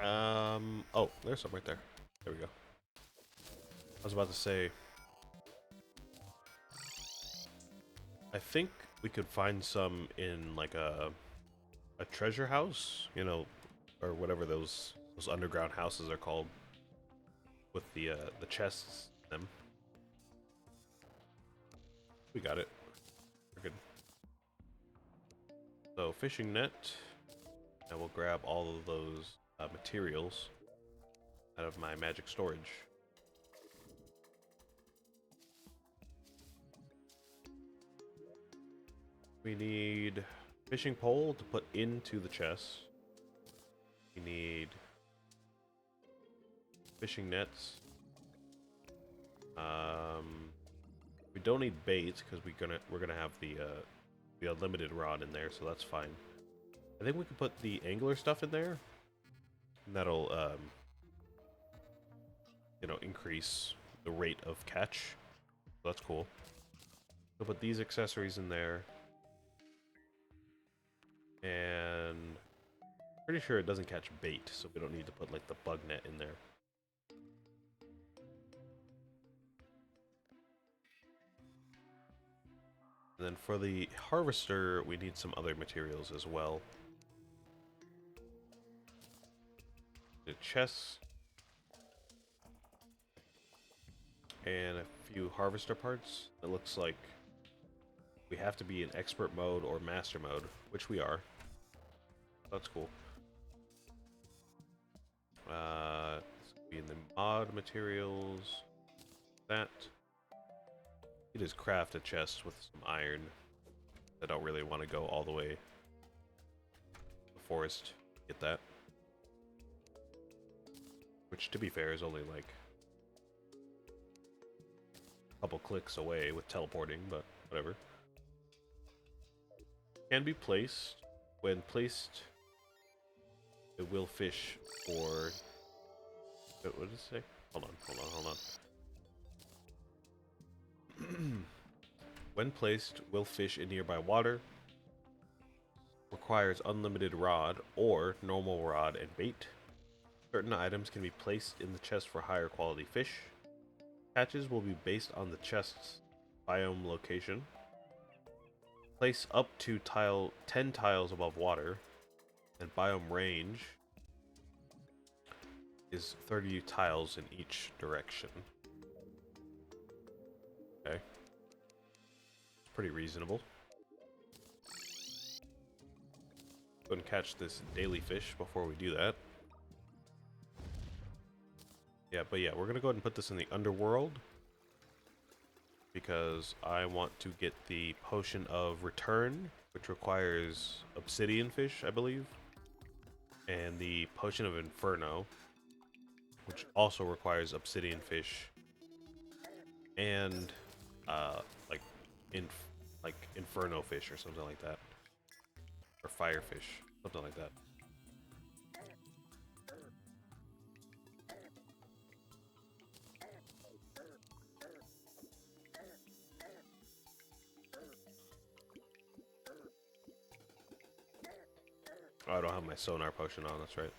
Oh, there's some right there. There we go. I was about to say, I think we could find some in like a treasure house, you know, or whatever those underground houses are called, with the chests in them. We got it. We're good. So fishing net, and we'll grab all of those materials out of my magic storage. We need fishing pole to put into the chest. We need fishing nets. We don't need bait because we're gonna have the unlimited rod in there, so that's fine. I think we can put the angler stuff in there, and that'll you know, increase the rate of catch. So that's cool. We'll put these accessories in there, and pretty sure it doesn't catch bait, so we don't need to put like the bug net in there. And then for the harvester, we need some other materials as well. The chests and a few harvester parts. It looks like we have to be in expert mode or master mode, which we are. That's cool. This could be in the mod materials. That. It is craft a chest with some iron. I don't really want to go all the way to the forest to get that. Which, to be fair, is only like a couple clicks away with teleporting, but whatever. Can be placed. When placed, it will fish for... What did it say? Hold on. When placed, will fish in nearby water. Requires unlimited rod or normal rod and bait. Certain items can be placed in the chest for higher quality fish. Catches will be based on the chest's biome location. Place up to 10 tiles above water, and biome range is 30 tiles in each direction. Okay. It's pretty reasonable. Go and catch this daily fish before we do that. Yeah, we're gonna go ahead and put this in the underworld because I want to get the potion of return, which requires obsidian fish, I believe, and the potion of inferno, which also requires obsidian fish, and like inferno fish or something like that, or fire fish, something like that. Oh, I don't have my sonar potion on, that's right.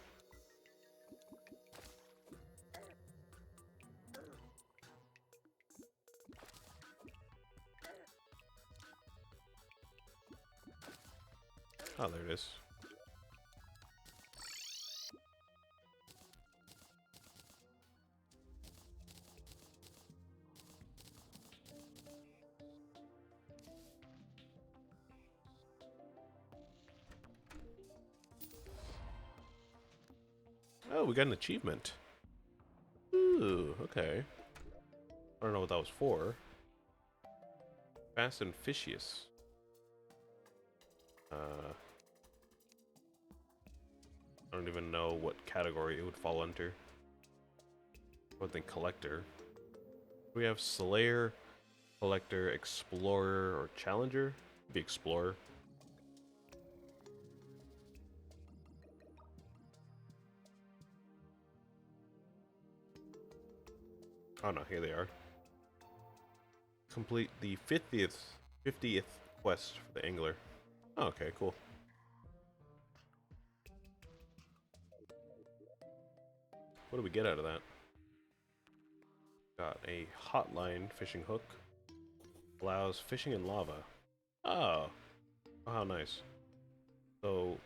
Oh, there it is. Oh, we got an achievement. Ooh, okay. I don't know what that was for. Fast and Fishious. I don't even know what category it would fall under. I would think Collector. We have Slayer, Collector, Explorer, or Challenger? Maybe Explorer. Oh no, here they are. Complete the 50th quest for the Angler. Oh, okay, cool. what do we get out of that? Got a hotline fishing hook. Allows fishing in lava. Oh, oh how nice. So,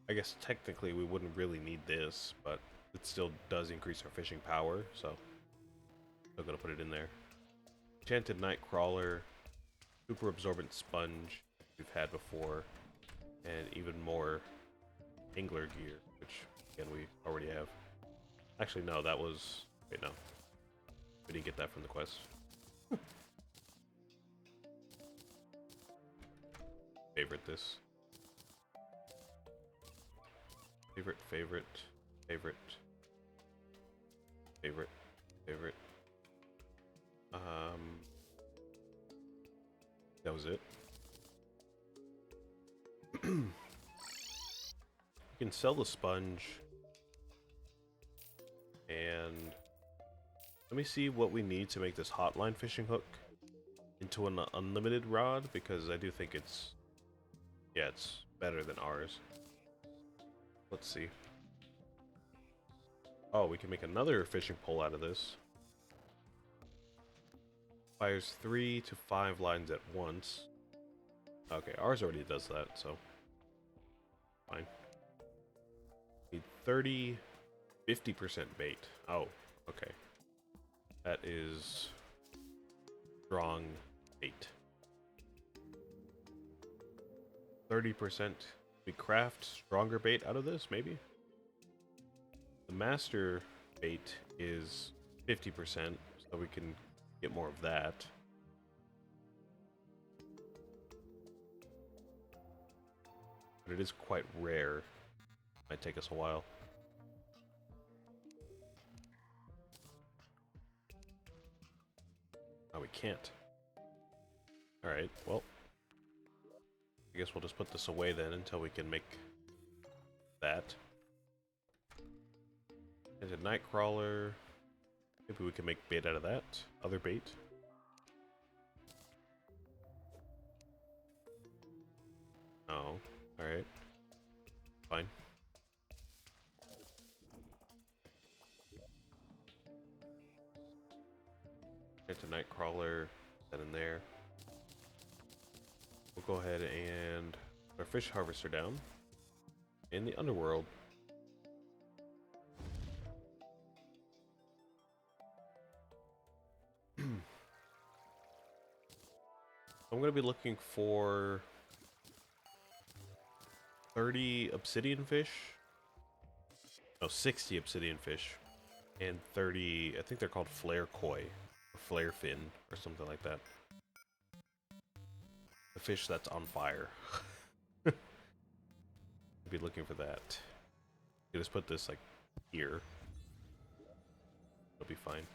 I guess technically we wouldn't really need this, but it still does increase our fishing power, so still gonna put it in there. Enchanted Night Crawler, super absorbent sponge we've had before, and even more angler gear, which again we already have. Actually, no, that was wait, no, we didn't get that from the quest. Favorite this. Favorite. That was it. You can sell the sponge. And let me see what we need to make this hotline fishing hook into an unlimited rod, because I do think it's, yeah, it's better than ours. Let's see. Oh, we can make another fishing pole out of this. Fires 3 to 5 lines at once. Okay, ours already does that, so fine. Need 30, 50% bait. Oh, okay. That is strong bait. 30%. We craft stronger bait out of this, maybe? The master bait is 50%, so we can get more of that. But it is quite rare. Might take us a while. Oh, we can't. Alright, well. I guess we'll just put this away then until we can make that. There's a Nightcrawler. Maybe we can make bait out of that. Other bait. Oh, alright. Fine. Get a Nightcrawler, that in there. We'll go ahead and put our fish harvester down in the underworld. I'm going to be looking for 30 obsidian fish. No, 60 obsidian fish. And 30, I think they're called flare koi. Or flare fin, or something like that. The fish that's on fire. I'll be looking for that. You just put this, like, here. It'll be fine.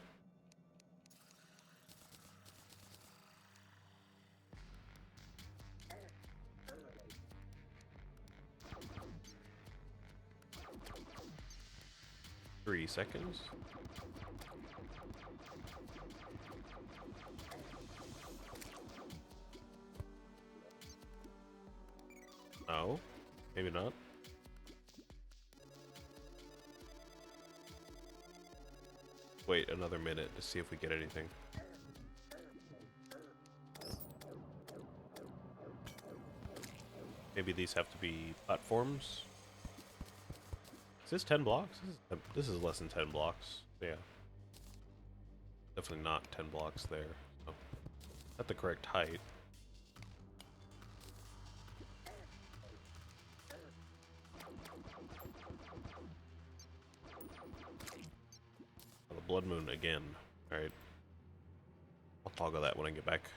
Three seconds. No, maybe not. Wait another minute to see if we get anything. Maybe these have to be platforms. Is this 10 blocks? This is less than 10 blocks. Yeah. Definitely not 10 blocks there. So, at the correct height. Oh, the blood moon again. Alright. I'll toggle that when I get back.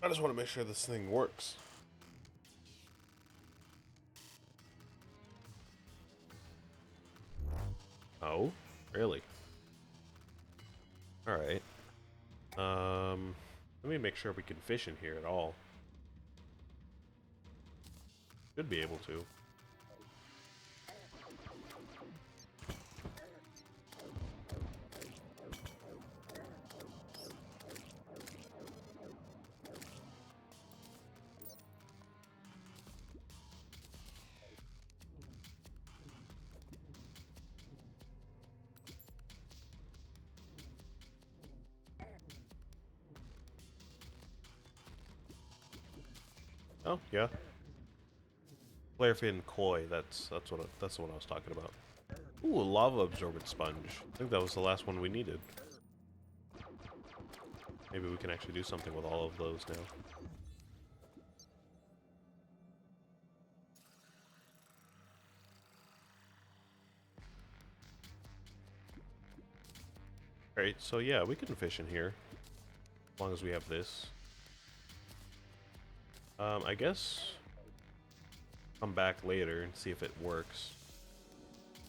I just want to make sure this thing works. Oh, really? Alright. Let me make sure we can fish in here at all. Should be able to. Oh yeah, Flarefin koi. That's the one I was talking about. Ooh, a lava absorbent sponge. I think that was the last one we needed. Maybe we can actually do something with all of those now. Alright, so yeah, we can fish in here. As long as we have this. I guess come back later and see if it works.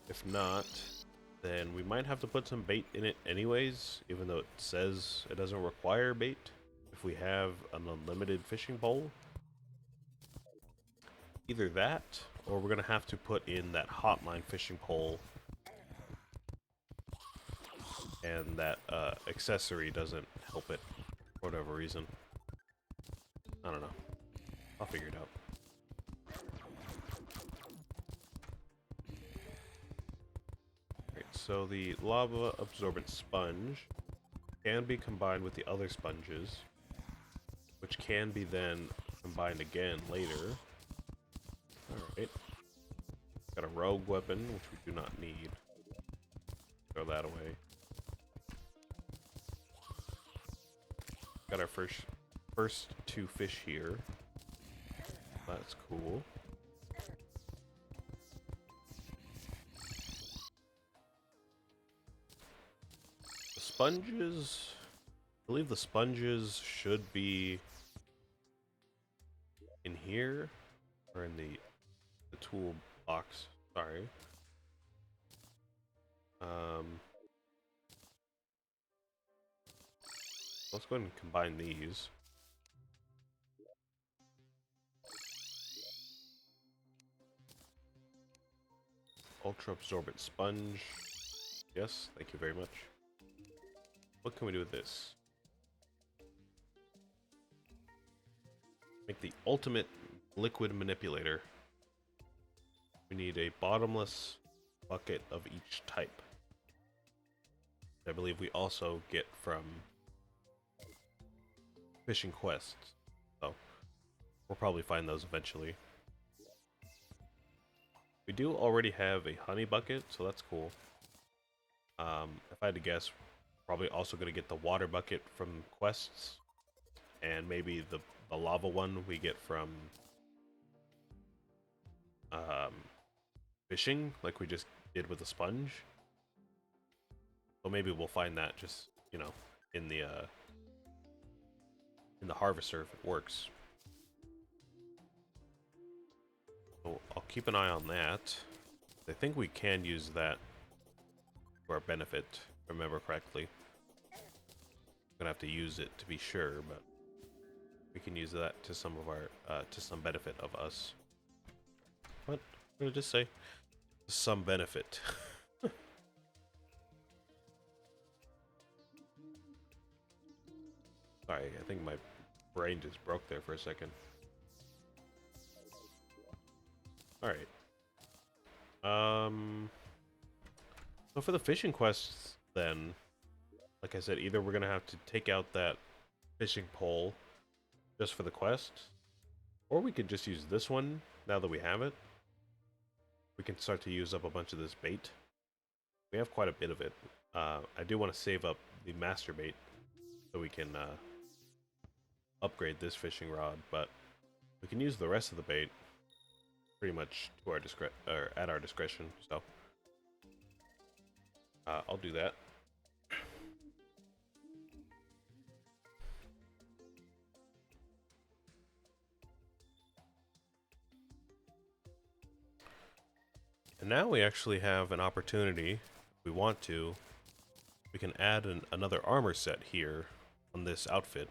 If not, then we might have to put some bait in it anyways, even though it says it doesn't require bait. If we have an unlimited fishing pole, either that, or we're gonna have to put in that hotline fishing pole, and that accessory doesn't help it for whatever reason. I don't know. I'll figure it out. Right, so the lava absorbent sponge can be combined with the other sponges, which can be then combined again later. Alright. Got a rogue weapon, which we do not need. Throw that away. Got our first two fish here. That's cool. The sponges, I believe the sponges should be in here, or in the tool box. Sorry. Let's go ahead and combine these. Ultra absorbent sponge. Yes, thank you very much. What can we do with this? Make the ultimate liquid manipulator. We need a bottomless bucket of each type. I believe we also get from fishing quests. So we'll probably find those eventually. We do already have a honey bucket, so that's cool. If I had to guess, probably also going to get the water bucket from quests, and maybe the lava one we get from fishing, like we just did with the sponge. So maybe we'll find that just, you know, in the harvester if it works. So I'll keep an eye on that. I think we can use that to our benefit, if I remember correctly. I'm gonna have to use it to be sure, but we can use that to some of our to some benefit of us. What? I'm gonna just say some benefit. Sorry, I think my brain just broke there for a second. Alright. So for the fishing quests, then, like I said, either we're gonna have to take out that fishing pole just for the quest, or we could just use this one now that we have it. We can start to use up a bunch of this bait. We have quite a bit of it. I do want to save up the master bait so we can upgrade this fishing rod, but we can use the rest of the bait pretty much to our at our discretion. So I'll do that. And now we actually have an opportunity, if we want to, we can add another armor set here on this outfit,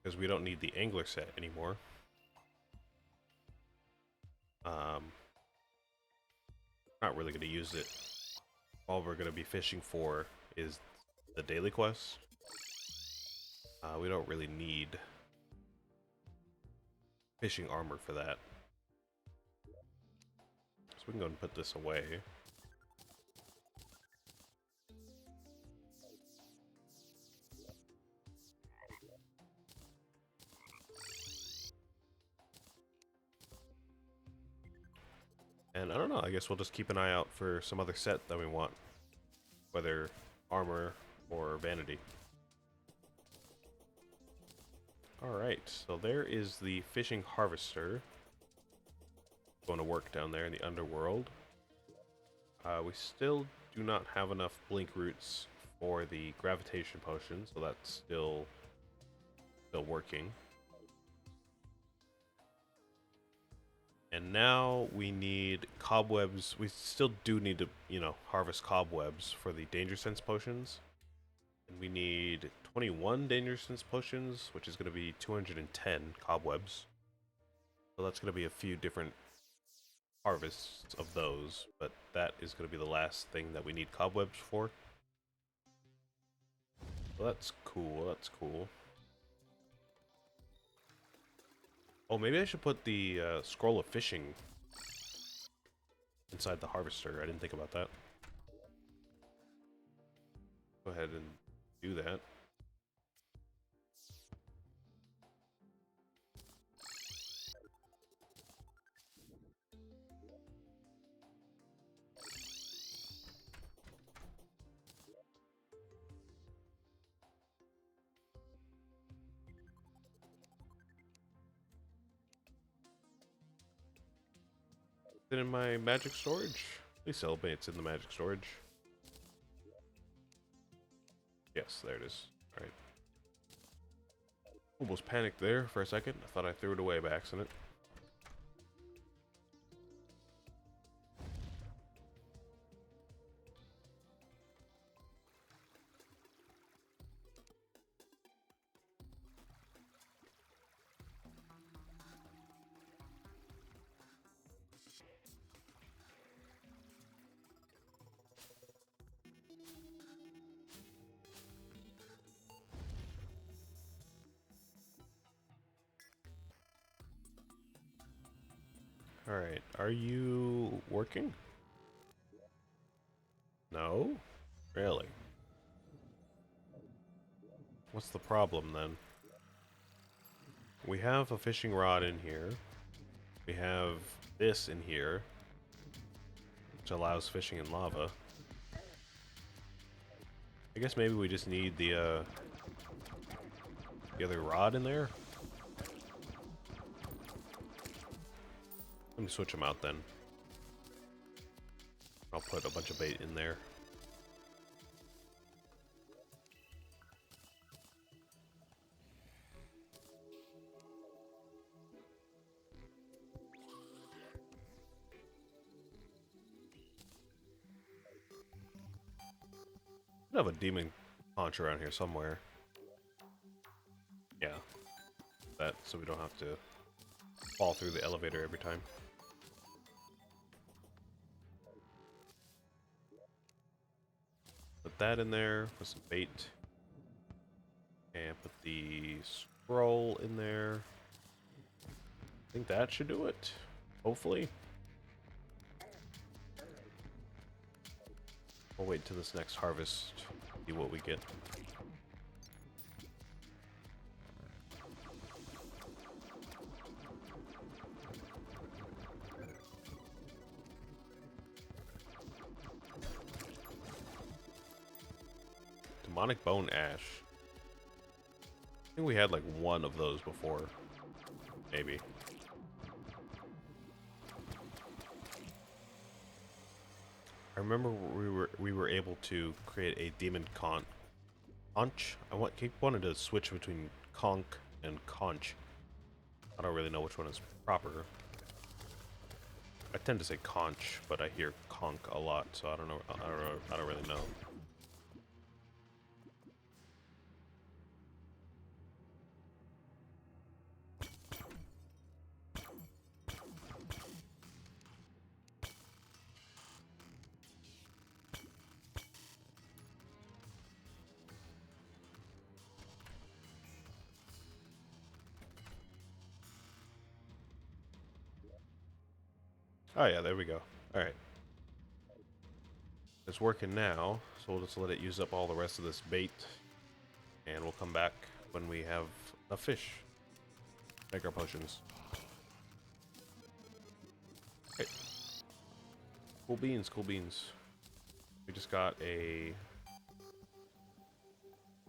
because we don't need the angler set anymore. Not really going to use it. All we're going to be fishing for is the daily quest. We don't really need fishing armor for that. So we can go and put this away. And I don't know, I guess we'll just keep an eye out for some other set that we want. Whether armor or vanity. Alright, so there is the fishing harvester. Going to work down there in the underworld. We still do not have enough blink roots for the gravitation potion, so that's still working. And now we need cobwebs. We still do need to, you know, harvest cobwebs for the danger sense potions. And we need 21 danger sense potions, which is going to be 210 cobwebs. So that's going to be a few different harvests of those, but that is going to be the last thing that we need cobwebs for. So that's cool, that's cool. Oh, maybe I should put the scroll of fishing inside the harvester. I didn't think about that. Go ahead and do that. Is it in my magic storage? Please tell me it's in the magic storage. Yes, there it is. Alright. Almost panicked there for a second. I thought I threw it away by accident. Alright, are you working? No? Really? What's the problem then? We have a fishing rod in here. We have this in here, which allows fishing in lava. I guess maybe we just need the other rod in there? Let me switch them out then. I'll put a bunch of bait in there. I have a demon conch around here somewhere. Yeah. That, so we don't have to fall through the elevator every time. Put that in there with some bait. And put the scroll in there. I think that should do it. Hopefully. We'll wait until this next harvest, see what we get. Demonic Bone Ash. I think we had like one of those before. Maybe. I remember we were able to create a demon conch. I keep wanting to switch between conch and conch. I don't really know which one is proper. I tend to say conch, but I hear conch a lot, so I don't know. I don't really know. Oh yeah, there we go. Alright. It's working now, so we'll just let it use up all the rest of this bait. And we'll come back when we have a fish. Make our potions. Okay. Cool beans, cool beans. We just got a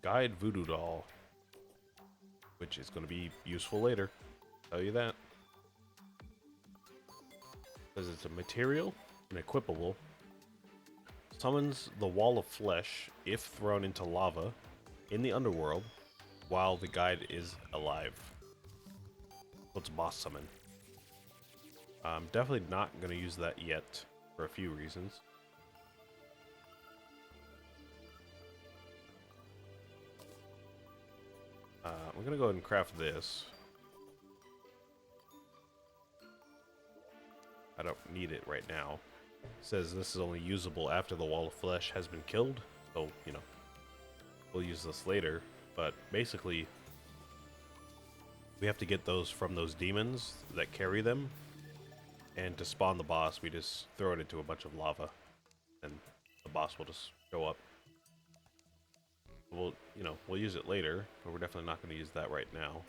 guide voodoo doll, which is going to be useful later. Tell you that. Because it's a material and equipable. Summons the wall of flesh if thrown into lava in the underworld while the guide is alive. So it's a boss summon. I'm definitely not going to use that yet for a few reasons. I'm going to go ahead and craft this. I don't need it right now. It says this is only usable after the wall of flesh has been killed. So, you know, we'll use this later. But basically, we have to get those from those demons that carry them. And to spawn the boss, we just throw it into a bunch of lava. And the boss will just show up. We'll use it later, but we're definitely not going to use that right now.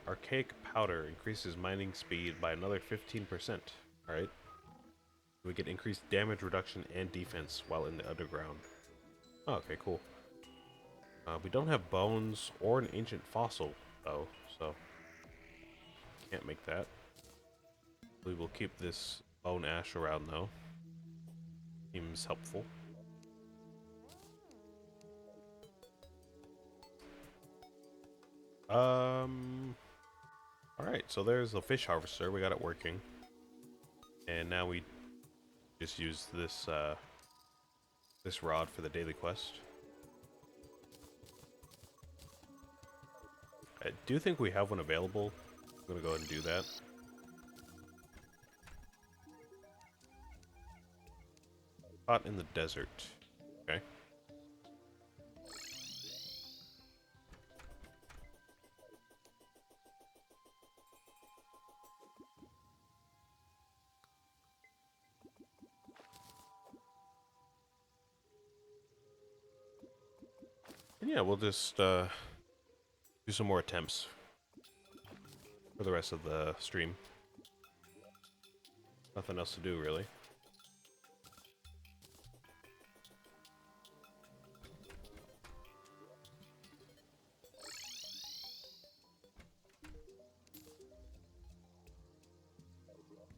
Archaic powder increases mining speed by another 15%. Alright. We get increased damage reduction and defense while in the underground. Oh, okay, cool. We don't have bones or an ancient fossil, though, so can't make that. We will keep this bone ash around, though. Seems helpful. Alright, so there's the fish harvester. We got it working. And now we just use this, this rod for the daily quest. I do think we have one available. I'm gonna go ahead and do that. Caught in the desert. Okay. And yeah, we'll just do some more attempts for the rest of the stream. Nothing else to do, really.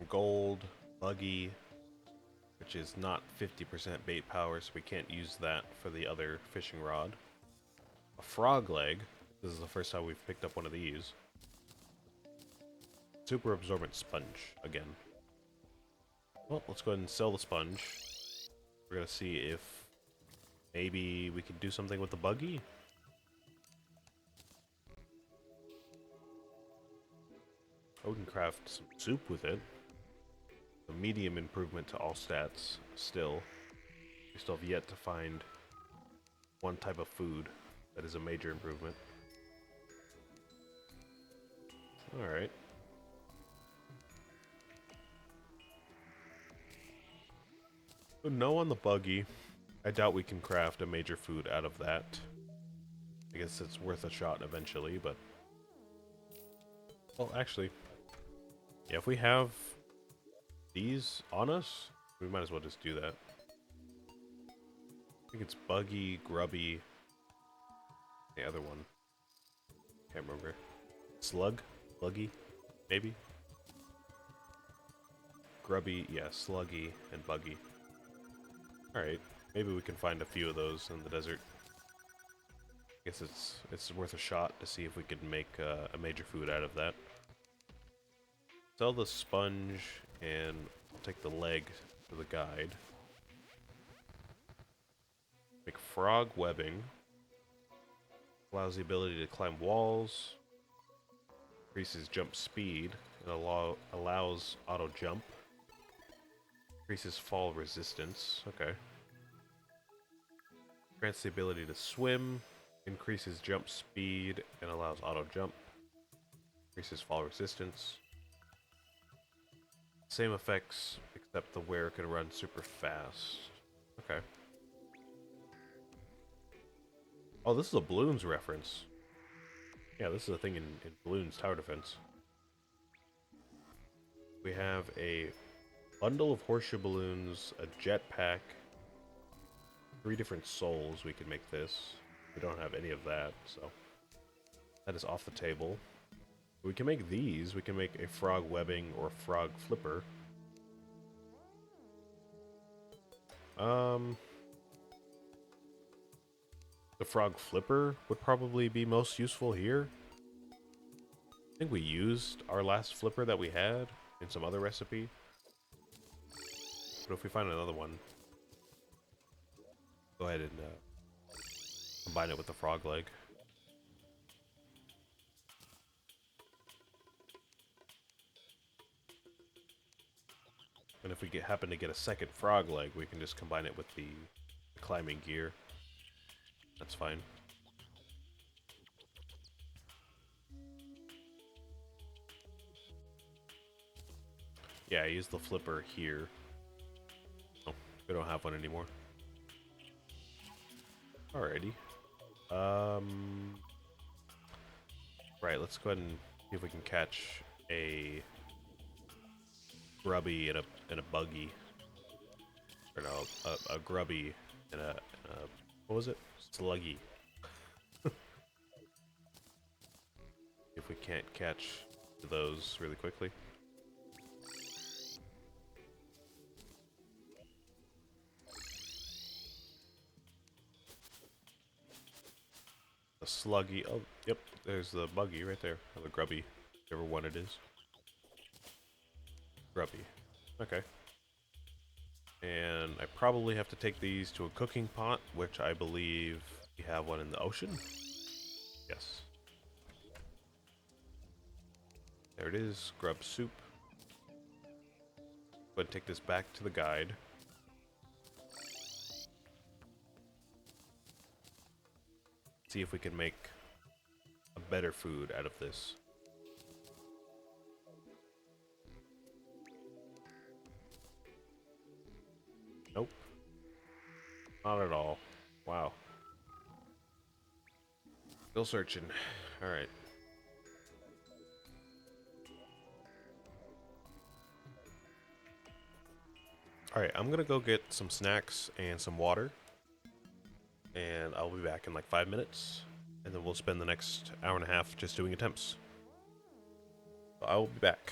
Gold, buggy, which is not 50% bait power, so we can't use that for the other fishing rod. A frog leg. This is the first time we've picked up one of these. Super absorbent sponge again. Well, let's go ahead and sell the sponge. We're gonna see if maybe we can do something with the buggy. Oh, we can craft some soup with it. A medium improvement to all stats still. We still have yet to find one type of food that is a major improvement. Alright. So no on the buggy. I doubt we can craft a major food out of that. I guess it's worth a shot eventually, but... Well, actually... Yeah, if we have these on us, we might as well just do that. I think it's buggy, grubby... The other one. Can't remember. Slug? Sluggy? Maybe? Grubby, yeah, sluggy, and buggy. Alright, maybe we can find a few of those in the desert. I guess it's worth a shot to see if we can make a major food out of that. Sell the sponge, and I'll take the leg for the guide. Make frog webbing. Allows the ability to climb walls. Increases jump speed. It allows auto jump. Increases fall resistance. Okay. Grants the ability to swim. Increases jump speed and allows auto jump. Increases fall resistance. Same effects, except the wearer can run super fast. Okay. Oh, this is a Bloons reference. Yeah, this is a thing in Bloons Tower Defense. We have a Bundle of horseshoe balloons, a jetpack, 3 different souls. We can make this. We don't have any of that, so that is off the table. We can make these. We can make a frog webbing or frog flipper. The frog flipper would probably be most useful here. I think we used our last flipper that we had in some other recipe. But if we find another one, go ahead and combine it with the frog leg. And if we happen to get a second frog leg, we can just combine it with the climbing gear. That's fine. Yeah, I use the flipper here. Oh, we don't have one anymore. Alrighty. Right, let's go ahead and see if we can catch a grubby and a buggy. Or no, a grubby and a what was it? Sluggy. If we can't catch those really quickly. A sluggy. Oh, yep. There's the buggy right there. Or the grubby. Whichever one it is. Grubby. Okay. And I probably have to take these to a cooking pot, which I believe we have one in the ocean. Yes. There it is. Grub soup. Go ahead and take this back to the guide. See if we can make a better food out of this. Nope. Not at all. Wow. Still searching. Alright. Alright, I'm gonna go get some snacks and some water. And I'll be back in like 5 minutes. And then we'll spend the next hour and a half just doing attempts. So I will be back.